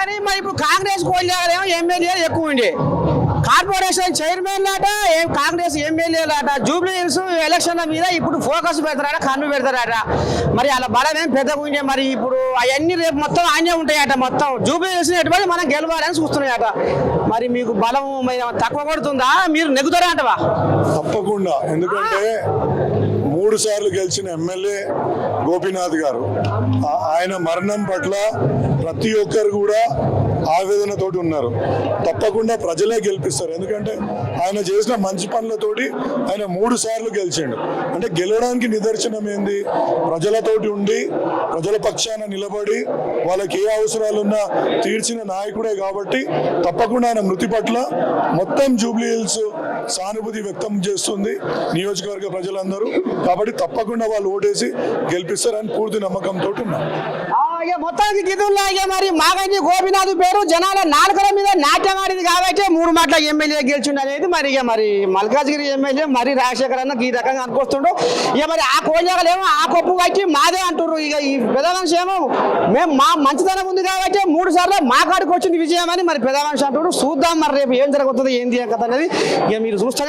కానీ మరి ఇప్పుడు కాంగ్రెస్ కోల్లేమో ఎమ్మెల్యేలు ఎక్కువ ఉండే, కార్పొరేషన్ చైర్మన్ లాట కాంగ్రెస్ ఎమ్మెల్యేలాట జూబ్లీ హిల్స్ ఎలక్షన్ల మీద ఇప్పుడు ఫోకస్ పెడతారట, కన్ను పెడతారట. మరి అలా బలమేం పెద్దగా ఉండే, మరి ఇప్పుడు అవన్నీ రేపు మొత్తం ఆయనే ఉంటాయట. మొత్తం జూబ్లీ హిల్స్ ఎటువంటి మనం గెలవాలని చూస్తున్నాయట. మరి మీకు బలం తక్కువ కొడుతుందా, మీరు నెగ్గుతారా అంటవా? తప్పకుండా, ఎందుకంటే 3 సార్లు గెలిచిన ఎమ్మెల్యే గోపీనాథ్ గారు, ఆయన మరణం పట్ల ప్రతి ఒక్కరు కూడా ఆవేదనతోటి ఉన్నారు. తప్పకుండా ప్రజలే గెలిపిస్తారు, ఎందుకంటే ఆయన చేసిన మంచి పనులతోటి ఆయన 3 సార్లు గెలిచిండు. అంటే గెలవడానికి నిదర్శనం ఏంది? ప్రజలతోటి ఉండి ప్రజల పక్షాన నిలబడి వాళ్ళకి ఏ అవసరాలున్నా తీర్చిన నాయకుడే. కాబట్టి తప్పకుండా ఆయన మృతి పట్ల మొత్తం జూబ్లీ హిల్స్ సానుభూతి వ్యక్తం చేస్తుంది నియోజకవర్గ ప్రజలందరూ. కాబట్టి తప్పకుండా వాళ్ళు ఓటేసి గెలిపిస్తారని పూర్తి నమ్మకంతో ఉన్నాం. మొత్తానికి గిదుల్లా మరి మాగంటి గోపీనాథ్ పేరు జనాల నాలుకల మీద నాట్యం ఆడింది కాబట్టి 3 మాటల ఎమ్మెల్యే గెలిచిండు అనేది. మరి మల్కాజ్గిరి ఎమ్మెల్యే మరి రాజశేఖర్ అన్న ఈ రకంగా అనుకొస్తుండ్రు. మరి ఆ కోళ్ళేమో ఆ కొప్పు వచ్చి మాదే అంటున్నారు. ఇక ఈ పెదవంశ ఏమో మేము మా మంచితనం ఉంది కాబట్టి 3 సార్లు మా కాడికి వచ్చింది విజయం అని మరి పెదవంశ అంటున్నారు. చూద్దాం మరి రేపు ఏం జరుగుతుంది ఏంది కథ అనేది. ఇక మీరు చూస్తే